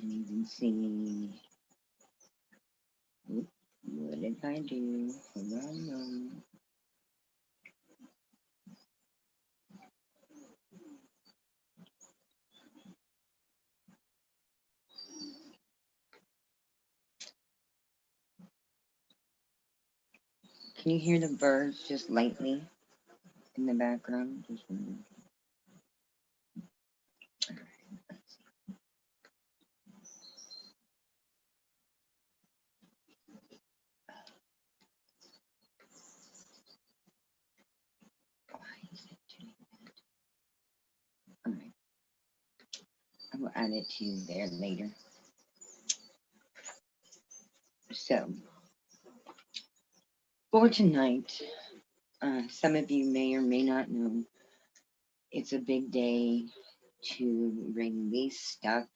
And you can see, oop, what did I do? Hold on. Can you hear the birds just lightly in the background? Just why is it doing that? All right, I will add it to there later. So for tonight, some of you may or may not know it's a big day to release stuff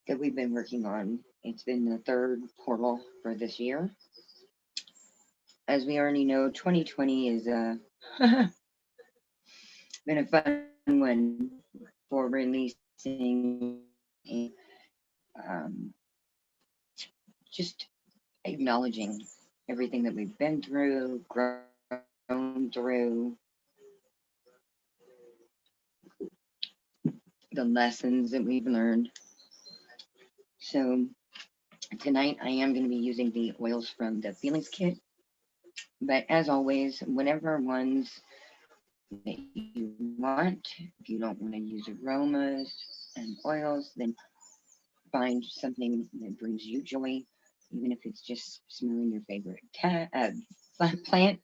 that we've been working on. It's been the third portal for this year. As we already know, 2020 is been a fun one for releasing um, just acknowledging everything that we've been through, grown through, the lessons that we've learned. So tonight I am going to be using the oils from the Feelings Kit. But as always, whatever ones that you want, if you don't want to use aromas and oils, then find something that brings you joy, even if it's just smelling your favorite plant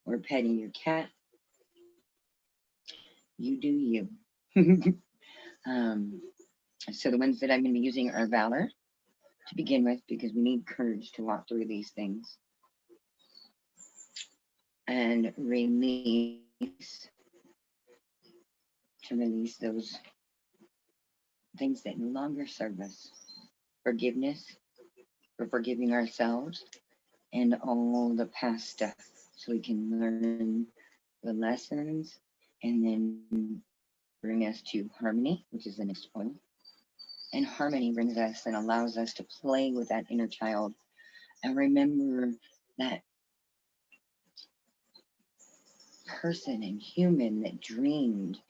or petting your cat. You do you. um, so the ones that I'm going to be using are Valor to begin with, because we need courage to walk through these things, and Release to release those things that no longer serve us. Forgiveness for forgiving ourselves and all the past stuff, so we can learn the lessons and then bring us to harmony, which is the next oil. And harmony brings us and allows us to play with that inner child and remember that person and human that dreamed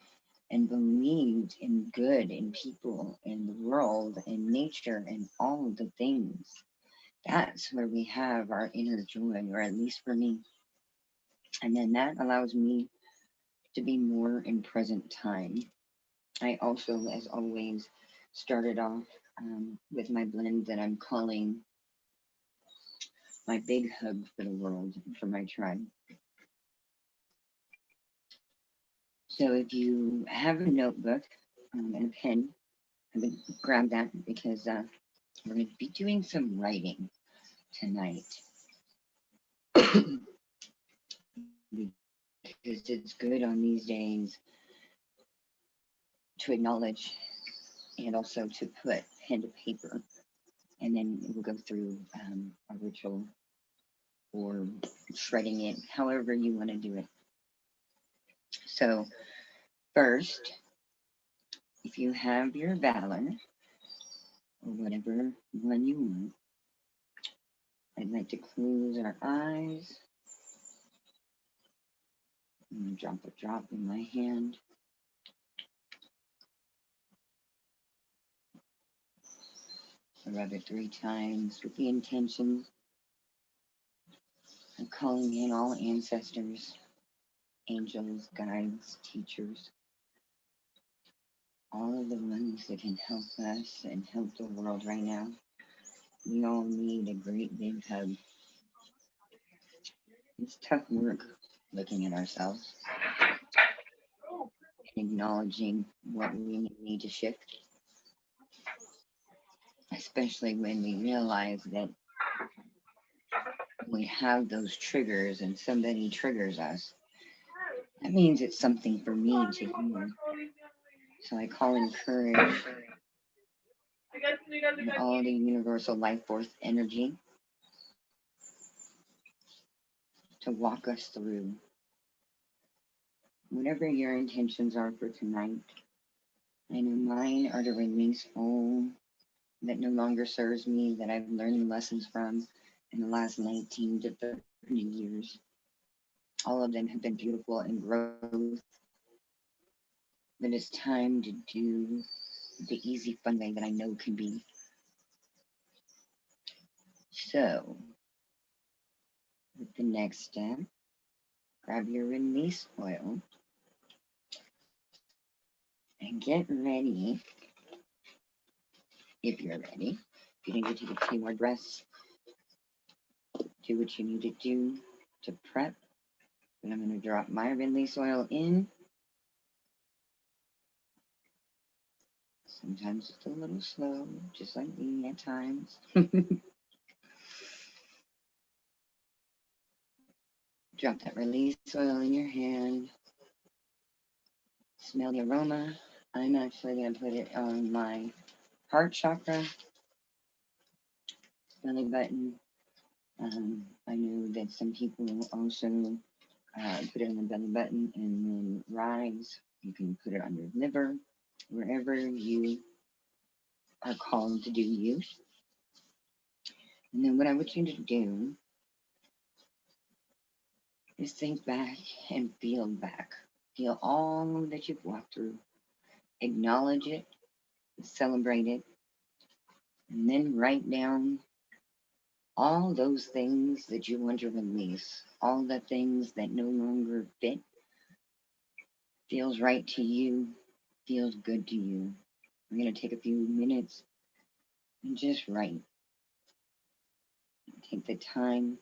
and believed in good in people in the world and nature and all of the things. That's where we have our inner joy, or at least for me. And then that allows me to be more in present time. I also, as always, started off with my blend that I'm calling my big hug for the world, for my tribe. So if you have a notebook and a pen, I would grab that, because we're going to be doing some writing tonight. Because it's good on these days to acknowledge and also to put pen to paper, and then we'll go through a ritual or shredding it, however you want to do it. So first, if you have your Valor or whatever one you want, I'd like to close our eyes and drop a drop in my hand. I rub it 3 times with the intention of calling in all ancestors, angels, guides, teachers, all of the ones that can help us and help the world right now. We all need a great big hug. It's tough work looking at ourselves and acknowledging what we need to shift, especially when we realize that we have those triggers and somebody triggers us. That means it's something for me to hear. So I call in courage and all the universal life force energy to walk us through whatever your intentions are for tonight. I know mine are to release all that no longer serves me, that I've learned lessons from in the last 19 to 30 years. All of them have been beautiful and growth, but it's time to do the easy, fun way that I know can be. So, with the next step, grab your release oil and get ready, if you're ready. If you need to take a few more breaths, do what you need to do to prep. And I'm going to drop my release oil in. Sometimes it's a little slow, just like me at times. Drop that release oil in your hand. Smell the aroma. I'm actually going to put it on my heart chakra, belly button. I know that some people also put it on the belly button and then rise. You can put it on your liver, wherever you are called to do you. And then what I want you to do is think back and feel back. Feel all that you've walked through. Acknowledge it, celebrate it, and then write down all those things that you want to release, all the things that no longer fit, feels right to you, feels good to you. We're going to take a few minutes and just write. Take the time.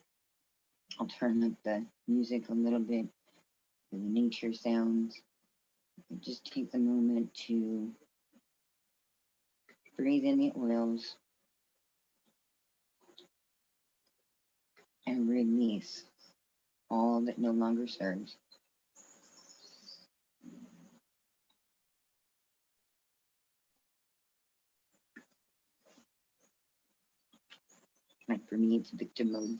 I'll turn up the music a little bit for the nature sounds. Just take the moment to breathe in the oils and release all that no longer serves. Like for me, it's victim mode,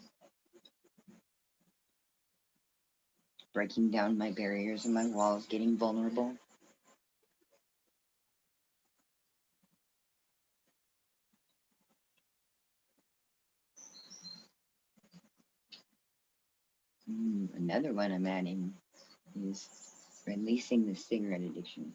breaking down my barriers and my walls, getting vulnerable. Another one I'm adding is releasing the cigarette addiction.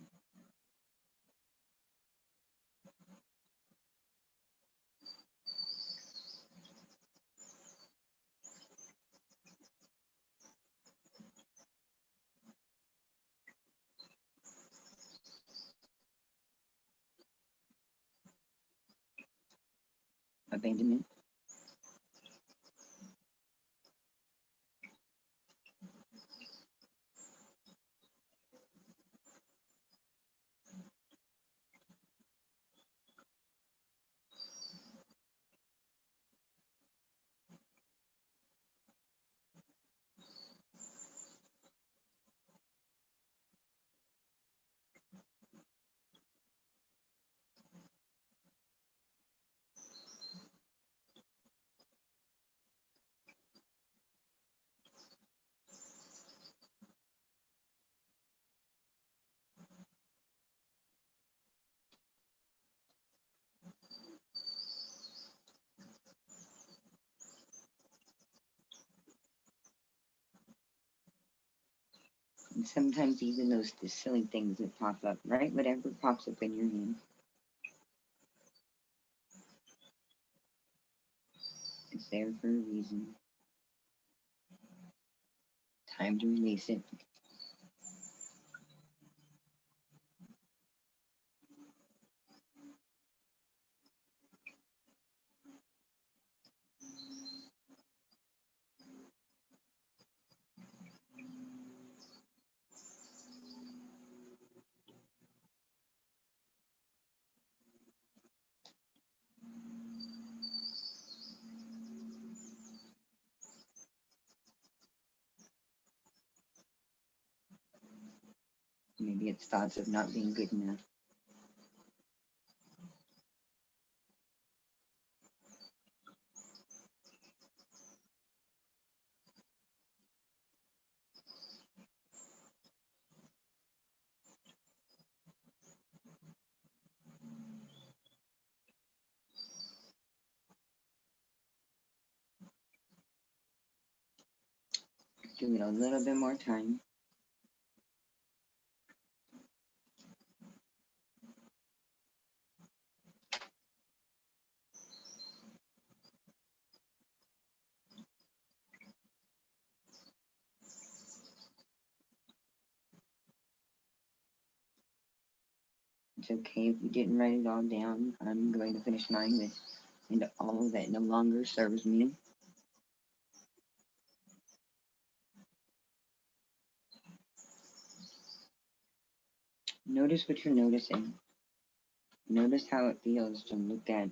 Abandonment. And sometimes even the silly things that pop up, right? Whatever pops up in your hand, it's there for a reason. Time to release it. Maybe it's thoughts of not being good enough. Give it a little bit more time. It's okay if you didn't write it all down. I'm going to finish mine with, and all that no longer serves me. Notice what you're noticing. Notice how it feels to look at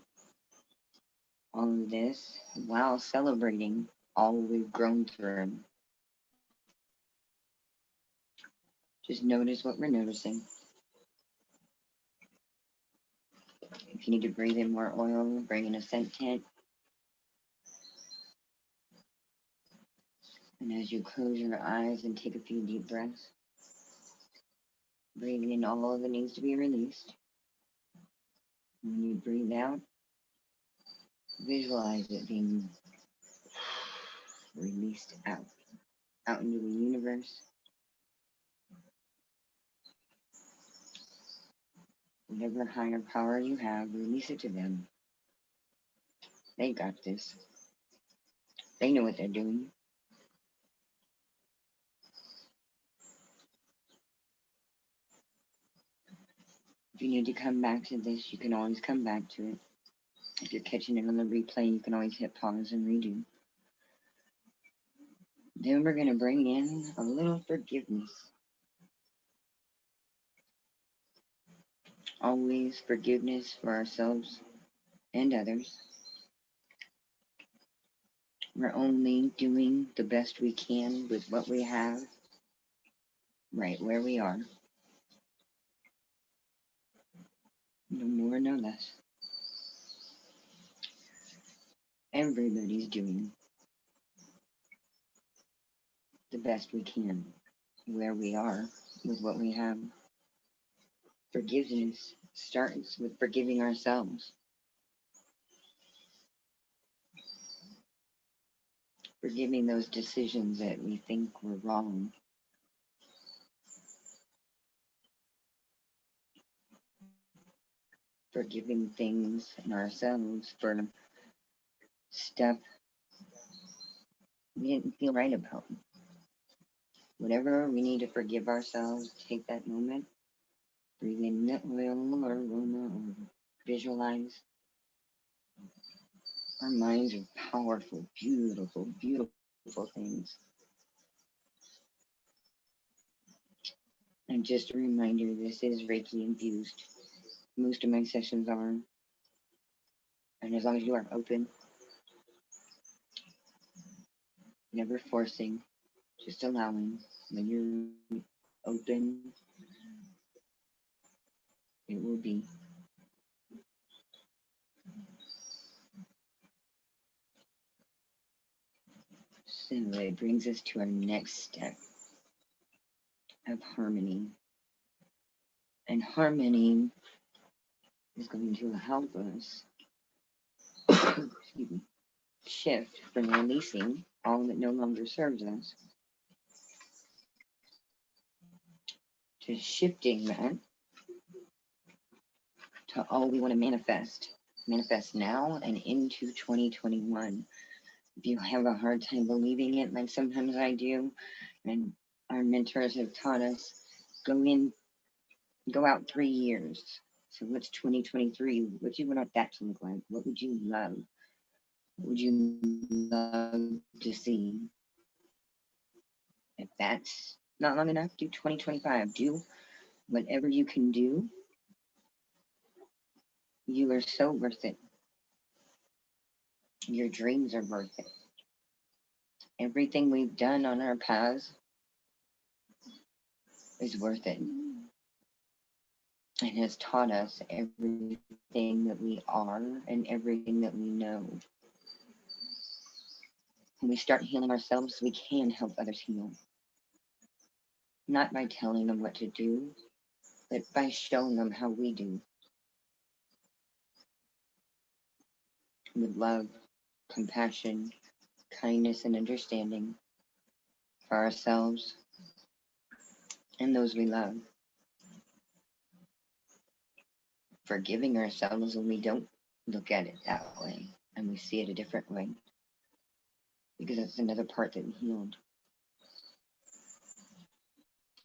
all of this while celebrating all we've grown through. Just notice what we're noticing. If you need to breathe in more oil, bring in a scent tent. And as you close your eyes and take a few deep breaths, breathe in all that needs to be released. When you breathe out, visualize it being released out into the universe. Whatever higher power you have, release it to them. They got this. They know what they're doing. If you need to come back to this, you can always come back to it. If you're catching it on the replay, you can always hit pause and redo. Then we're going to bring in a little forgiveness. Always forgiveness for ourselves and others. We're only doing the best we can with what we have, right where we are. No more, no less. Everybody's doing the best we can where we are with what we have. Forgiveness starts with forgiving ourselves. Forgiving those decisions that we think were wrong. Forgiving things in ourselves for stuff we didn't feel right about. Whatever we need to forgive ourselves, take that moment, breathe in the oil or aroma or visualize. Our minds are powerful, beautiful, beautiful things. And just a reminder, this is Reiki infused. Most of my sessions are. And as long as you are open, never forcing, just allowing. When you're open, it will be. So it brings us to our next step of harmony. And harmony is going to help us excuse me, shift from releasing all that no longer serves us to shifting that to all we want to manifest now and into 2021. If you have a hard time believing it, like sometimes I do, and our mentors have taught us, go out 3 years. So what's 2023? What do you want that to look like? What would you love? What would you love to see? If that's not long enough, do 2025. Do whatever you can do. You are so worth it. Your dreams are worth it. Everything we've done on our paths is worth it. It has taught us everything that we are and everything that we know. When we start healing ourselves, we can help others heal. Not by telling them what to do, but by showing them how we do. With love, compassion, kindness, and understanding. for ourselves and those we love. Forgiving ourselves when we don't look at it that way and we see it a different way, because it's another part that we healed.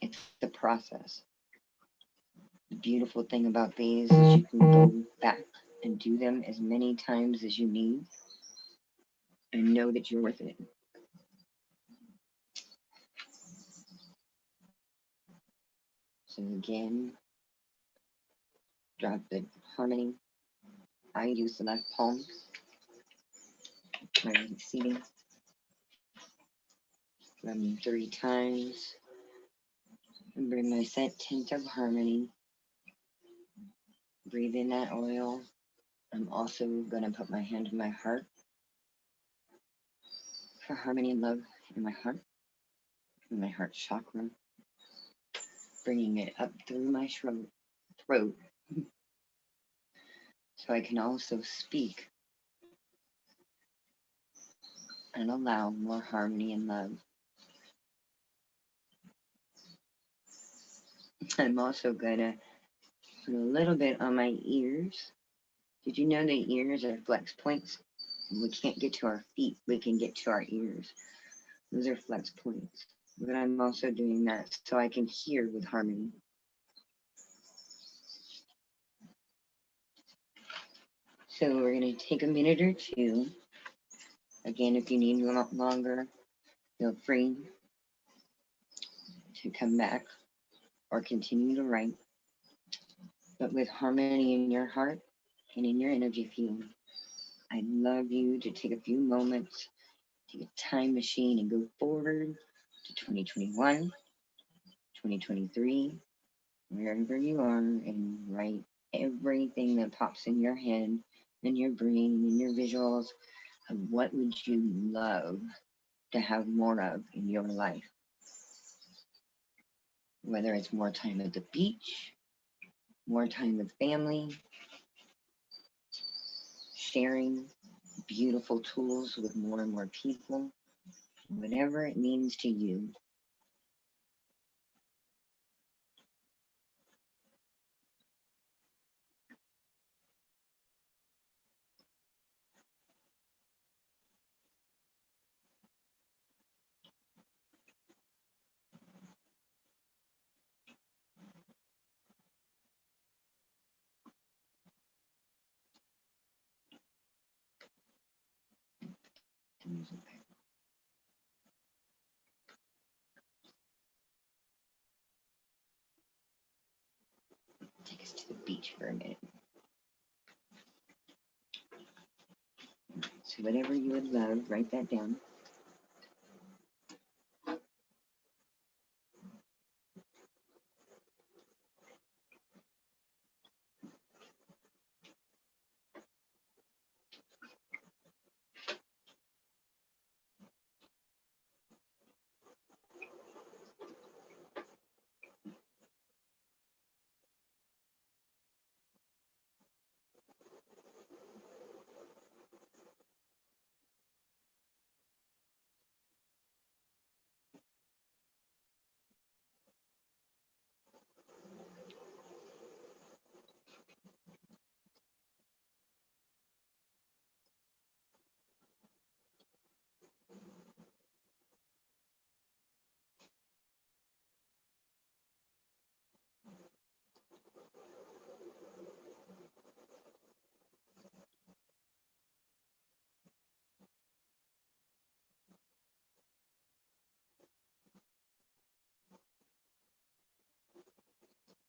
It's the process. The beautiful thing about these is you can go back and do them as many times as you need and know that you're worth it. So again, drop the harmony. I use the left palm, my seating, rub them 3 times, and bring my scent tint of harmony. Breathe in that oil. I'm also going to put my hand on my heart for harmony and love in my heart, in my heart chakra, bringing it up through my throat so I can also speak and allow more harmony and love. I'm also going to put a little bit on my ears. Did you know that ears are flex points? We can't get to our feet, we can get to our ears. Those are flex points. But I'm also doing that so I can hear with harmony. So we're going to take a minute or two. Again, if you need a lot longer, feel free to come back or continue to write. But with harmony in your heart and in your energy field, I'd love you to take a few moments, take a time machine and go forward to 2021, 2023, wherever you are, and write everything that pops in your head, in your brain, in your visuals of what would you love to have more of in your life. Whether it's more time at the beach, more time with family, sharing beautiful tools with more and more people, whatever it means to you. Take us to the beach for a minute. So whatever you would love, write that down.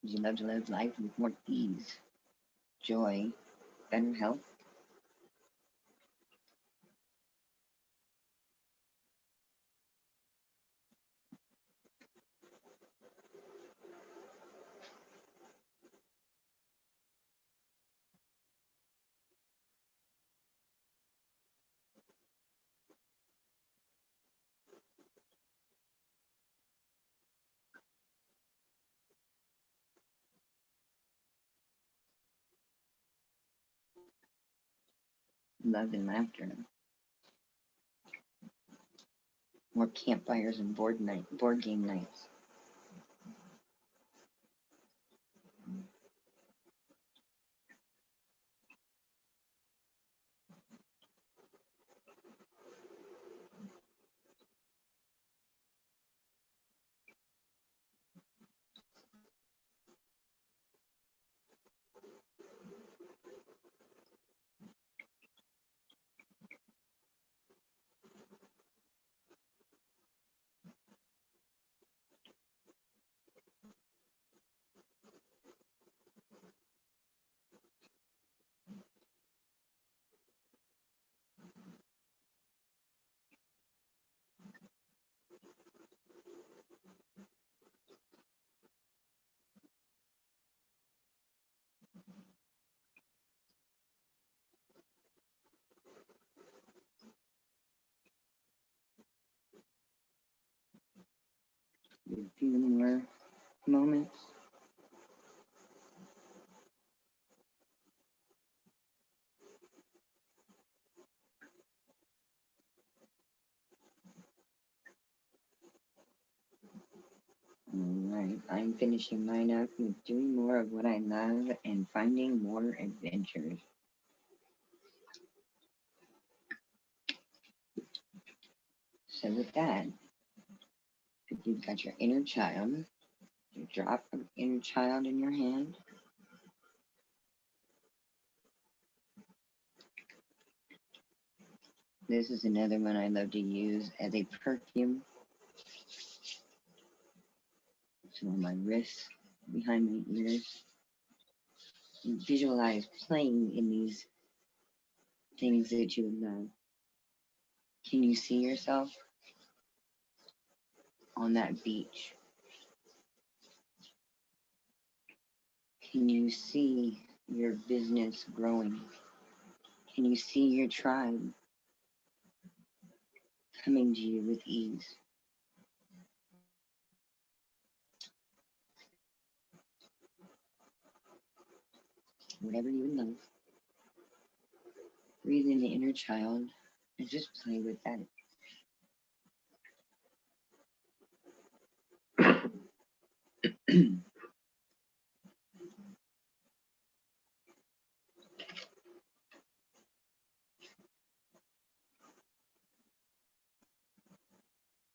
Would you love to live life with more ease, joy, better health? Love and laughter. more campfires and board game nights. A few more moments. Alright, I'm finishing mine up with doing more of what I love and finding more adventures. So with that, if you've got your inner child, you drop an inner child in your hand. This is another one I love to use as a perfume. It's on my wrists, behind my ears. And visualize playing in these things that you love. Can you see yourself on that beach? Can you see your business growing? Can you see your tribe coming to you with ease? Whatever you would love. Breathe in the inner child and just play with that.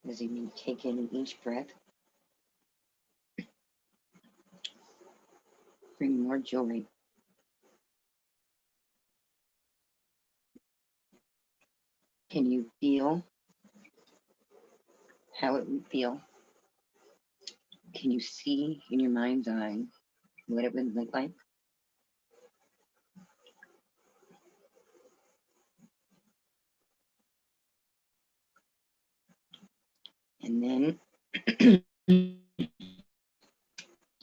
As you take in each breath, bring more joy. Can you feel how it would feel? Can you see in your mind's eye what it would look like? And then,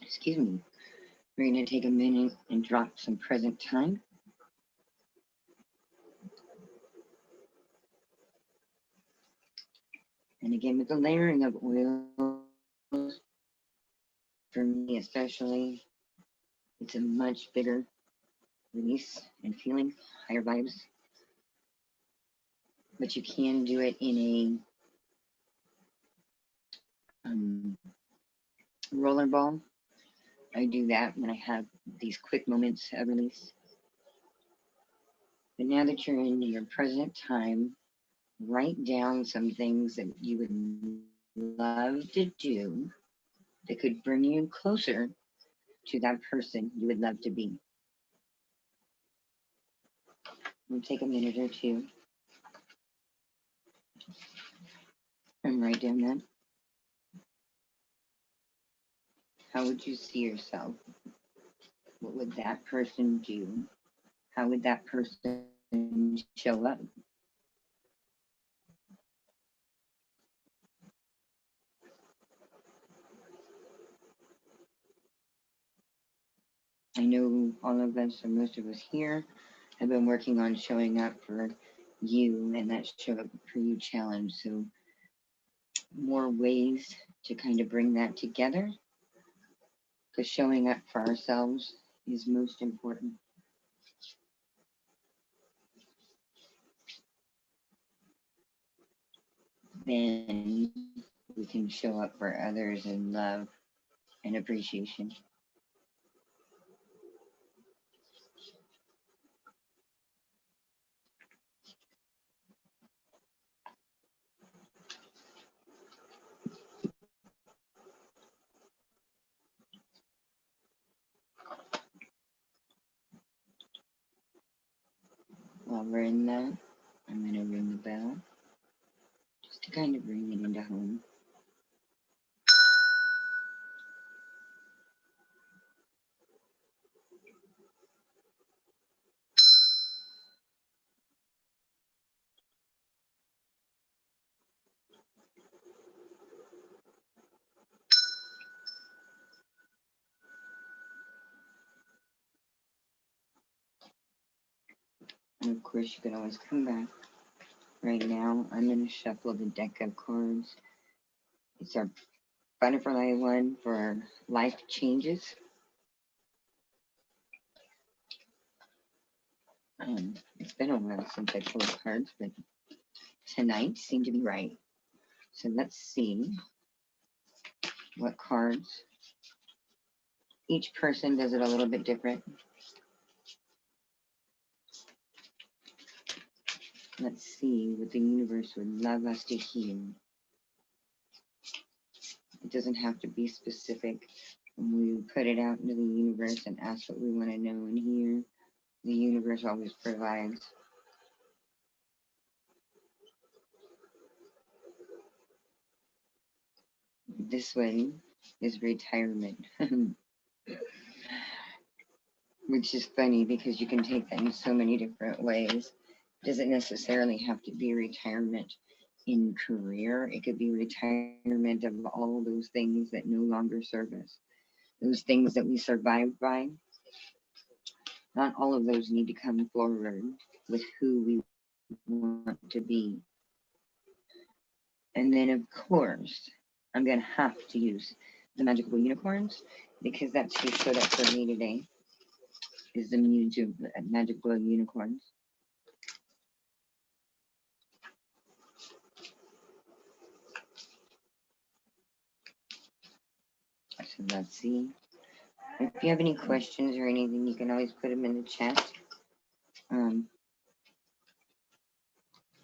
excuse me, we're going to take a minute and drop some present time. And again, with the layering of oils, for me especially, it's a much bigger release and feeling, higher vibes. But you can do it in a rollerball. I do that when I have these quick moments of release. But now that you're in your present time, write down some things that you would love to do that could bring you closer to that person you would love to be. We'll take a minute or two and write down that. How would you see yourself? What would that person do? How would that person show up? I know all of us, or most of us here, have been working on showing up for you and that show up for you challenge. So more ways to kind of bring that together, because showing up for ourselves is most important. then we can show up for others in love and appreciation. While we're in that, I'm going to ring the bell just to kind of bring it into home. And of course, you can always come back. Right now, I'm going to shuffle the deck of cards. It's our butterfly one for life changes. It's been a while since I pulled cards, but tonight seemed to be right. So let's see what cards. Each person does it a little bit different. Let's see what the universe would love us to hear. It doesn't have to be specific. When we put it out into the universe and ask what we want to know and hear, the universe always provides. This way is retirement, which is funny because you can take that in so many different ways. It doesn't necessarily have to be retirement in career. It could be retirement of all those things that no longer serve us. Those things that we survived by, not all of those need to come forward with who we want to be. And then, of course, I'm going to have to use the magical unicorns because that's who showed up for me today, is the magical unicorns. So let's see. If you have any questions or anything, you can always put them in the chat. I'm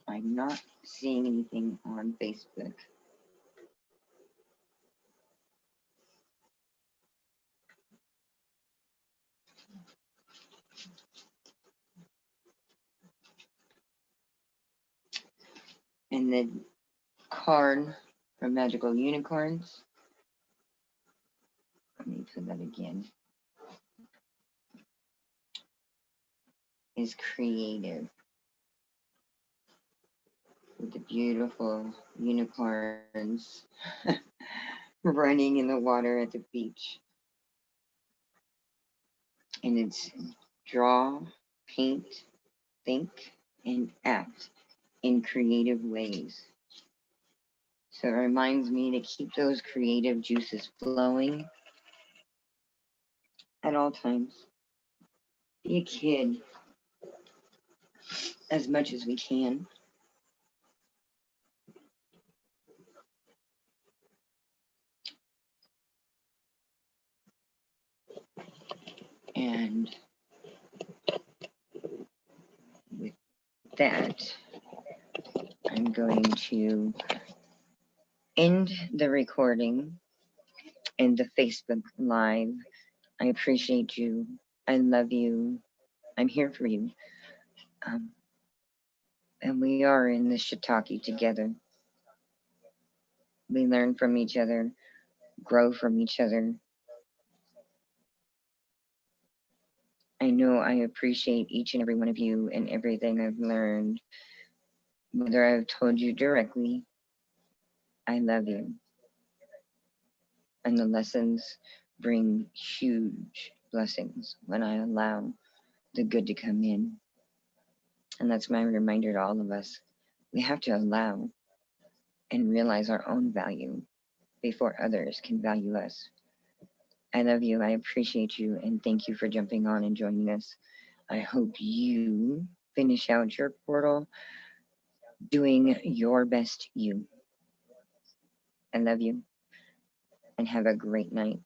not seeing anything on Facebook. And the card for magical unicorns, let me put that again, is creative. With the beautiful unicorns running in the water at the beach. And it's draw, paint, think, and act in creative ways. So it reminds me to keep those creative juices flowing at all times. Be a kid as much as we can. And with that, I'm going to end the recording and the Facebook Live. I appreciate you. I love you. I'm here for you. And we are in this shiitake together. We learn from each other, grow from each other. I know I appreciate each and every one of you and everything I've learned. Whether I've told you directly, I love you. And the lessons bring huge blessings when I allow the good to come in. And that's my reminder to all of us. We have to allow and realize our own value before others can value us. I love you. I appreciate you. And thank you for jumping on and joining us. I hope you finish out your portal doing your best you. I love you and have a great night.